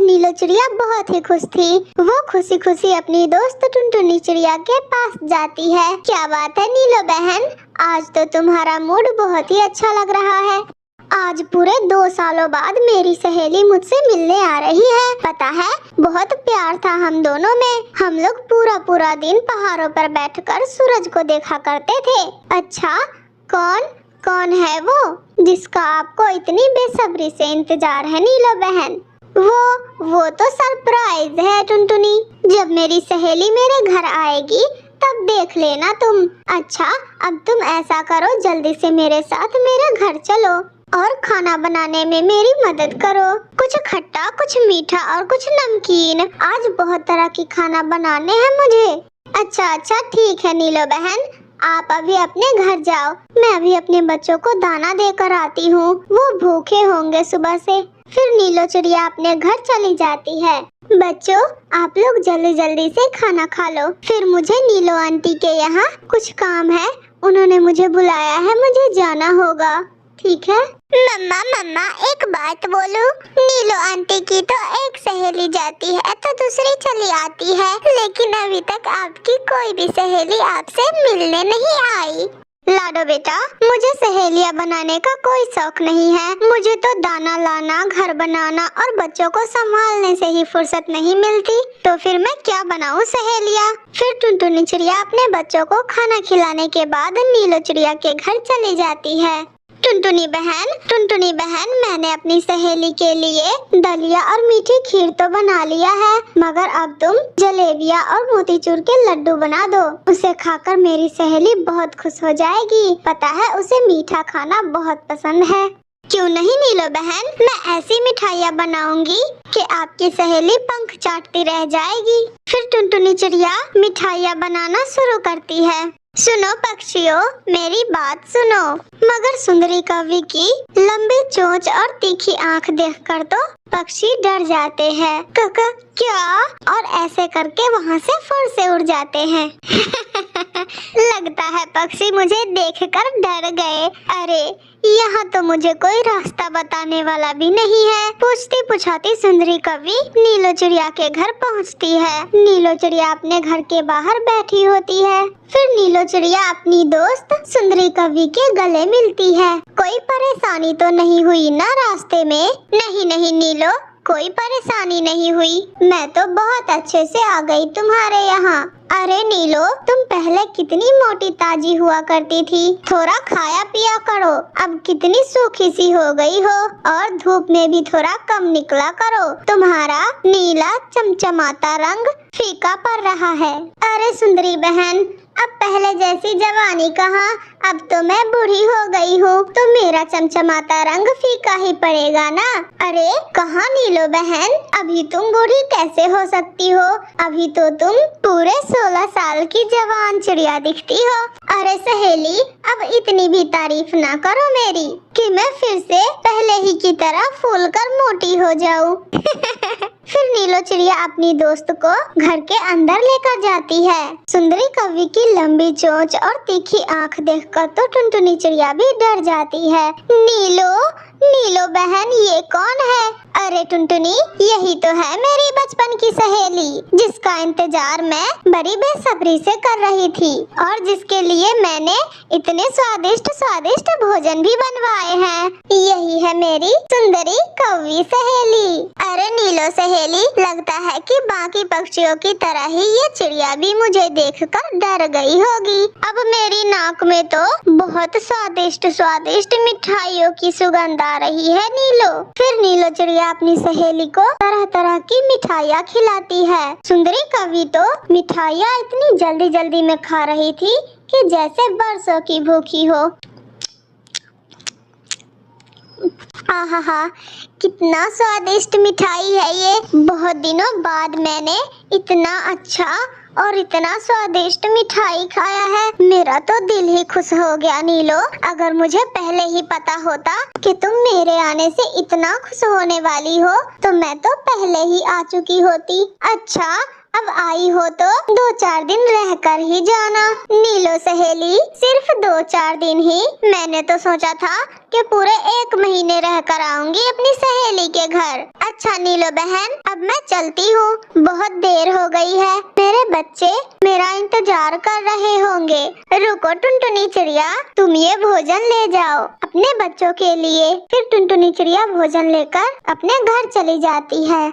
नीलो चिड़िया बहुत ही खुश थी। वो खुशी खुशी अपनी दोस्त टुनटुनी चिड़िया के पास जाती है। क्या बात है नीलो बहन, आज तो तुम्हारा मूड बहुत ही अच्छा लग रहा है। आज पूरे 2 सालों बाद मेरी सहेली मुझसे मिलने आ रही है। पता है, बहुत प्यार था हम दोनों में। हम लोग पूरा दिन पहाड़ों पर बैठकर सूरज को देखा करते थे। अच्छा, कौन है वो जिसका आपको इतनी बेसब्री से इंतजार है नीलो बहन? वो तो सरप्राइज है टुनटुनी। जब मेरी सहेली मेरे घर आएगी तब देख लेना तुम। अच्छा, अब तुम ऐसा करो, जल्दी से मेरे साथ मेरे घर चलो और खाना बनाने में मेरी मदद करो। कुछ खट्टा, कुछ मीठा और कुछ नमकीन। आज बहुत तरह की खाना बनाने हैं मुझे। अच्छा ठीक है नीलो बहन, आप अभी अपने घर जाओ। मैं अभी अपने बच्चों को दाना देकर आती हूँ, वो भूखे होंगे सुबह से। फिर नीलो चिड़िया अपने घर चली जाती है। बच्चों, आप लोग जल्दी से खाना खा लो। फिर मुझे नीलो आंटी के यहाँ कुछ काम है, उन्होंने मुझे बुलाया है, मुझे जाना होगा। ठीक है? मम्मा एक बात बोलूं? नीलो आंटी की तो एक सहेली जाती है तो दूसरी चली आती है, लेकिन अभी तक आपकी कोई भी सहेली आपसे मिलने नहीं आई। लाडो बेटा, मुझे सहेलियां बनाने का कोई शौक नहीं है। मुझे तो दाना लाना, घर बनाना और बच्चों को संभालने से ही फुर्सत नहीं मिलती, तो फिर मैं क्या बनाऊं सहेलियां? फिर टुनटुनी चिड़िया अपने बच्चों को खाना खिलाने के बाद नीलो चिड़िया के घर चली जाती है। टुनटुनी बहन, मैंने अपनी सहेली के लिए दलिया और मीठी खीर तो बना लिया है, मगर अब तुम जलेबिया और मोतीचूर के लड्डू बना दो। उसे खाकर मेरी सहेली बहुत खुश हो जाएगी। पता है, उसे मीठा खाना बहुत पसंद है। क्यों नहीं नीलो बहन, मैं ऐसी मिठाइयाँ बनाऊंगी कि आपकी सहेली पंख चाटती रह जाएगी। फिर टुनटुनी चिड़िया मिठाइयाँ बनाना शुरू करती है। सुनो पक्षियों, मेरी बात सुनो। मगर सुंदरी कवि की लंबी चोंच और तीखी आंख देखकर तो पक्षी डर जाते हैं। क्या? और ऐसे करके वहाँ से फुर से उड़ जाते हैं। लगता है पक्षी मुझे देखकर डर गए। अरे, यहाँ तो मुझे कोई रास्ता बताने वाला भी नहीं है। पूछती पूछाती सुंदरी कवि नीलो चिड़िया के घर पहुँचती है। नीलो चिड़िया अपने घर के बाहर बैठी होती है। फिर नीलो चिड़िया अपनी दोस्त सुंदरी कवि के गले मिलती है। कोई परेशानी तो नहीं हुई ना रास्ते में? नहीं नीलो, कोई परेशानी नहीं हुई। मैं तो बहुत अच्छे से आ गई तुम्हारे यहाँ। अरे नीलो, तुम पहले कितनी मोटी ताजी हुआ करती थी, थोड़ा खाया पिया करो। अब कितनी सूखी सी हो गई हो और धूप में भी थोड़ा कम निकला करो। तुम्हारा नीला चमचमाता रंग फीका पड़ रहा है। अरे सुंदरी बहन, अब पहले जैसी जवानी कहाँ, अब तो मैं बूढ़ी हो गई हूँ, तो मेरा चमचमाता रंग फीका ही पड़ेगा ना। अरे कहाँ नीलो बहन, अभी तुम बूढ़ी कैसे हो सकती हो? अभी तो तुम पूरे 16 साल की जवान चिड़िया दिखती हो। अरे सहेली, अब इतनी भी तारीफ ना करो मेरी कि मैं फिर से पहले ही की तरह फूल कर मोटी हो जाऊं। फिर नीलो चिड़िया अपनी दोस्त को घर के अंदर लेकर जाती है। सुंदरी कवि की लंबी चोंच और तीखी आंख देखकर तो टुनटुनी चिड़िया भी डर जाती है। नीलो बहन, ये कौन है? अरे टुनटुनी, यही तो है मेरी बचपन की सहेली, जिसका इंतजार मैं बड़ी बेसब्री से कर रही थी और जिसके लिए मैंने इतने स्वादिष्ट भोजन भी बनवाए हैं। यही है मेरी सुंदरी कवि सहेली। अरे नीलो सहेली, लगता है कि बाकी पक्षियों की तरह ही ये चिड़िया भी मुझे देखकर डर गई होगी। अब मेरी नाक में तो बहुत स्वादिष्ट मिठाइयों की सुगंध आ रही है नीलो। फिर नीलो चिड़िया अपनी सहेली को तरह तरह की मिठाइयाँ खिलाती है। सुंदरी कवि तो मिठाइयाँ इतनी जल्दी में खा रही थी कि जैसे बरसों की भूखी हो। आहा, कितना स्वादिष्ट मिठाई है ये। बहुत दिनों बाद मैंने इतना अच्छा और इतना स्वादिष्ट मिठाई खाया है। मेरा तो दिल ही खुश हो गया नीलो। अगर मुझे पहले ही पता होता कि तुम मेरे आने से इतना खुश होने वाली हो तो मैं तो पहले ही आ चुकी होती। अच्छा, अब आई हो तो 2-4 दिन रहकर ही जाना। नीलो सहेली, सिर्फ 2-4 दिन ही? मैंने तो सोचा था कि पूरे 1 महीने रहकर आऊंगी अपनी सहेली के घर। अच्छा नीलो बहन, अब मैं चलती हूँ, बहुत देर हो गई है। मेरे बच्चे मेरा इंतजार कर रहे होंगे। रुको टुनटुनी चिड़िया, तुम ये भोजन ले जाओ अपने बच्चों के लिए। फिर टुनटुनी चिड़िया भोजन लेकर अपने घर चली जाती है।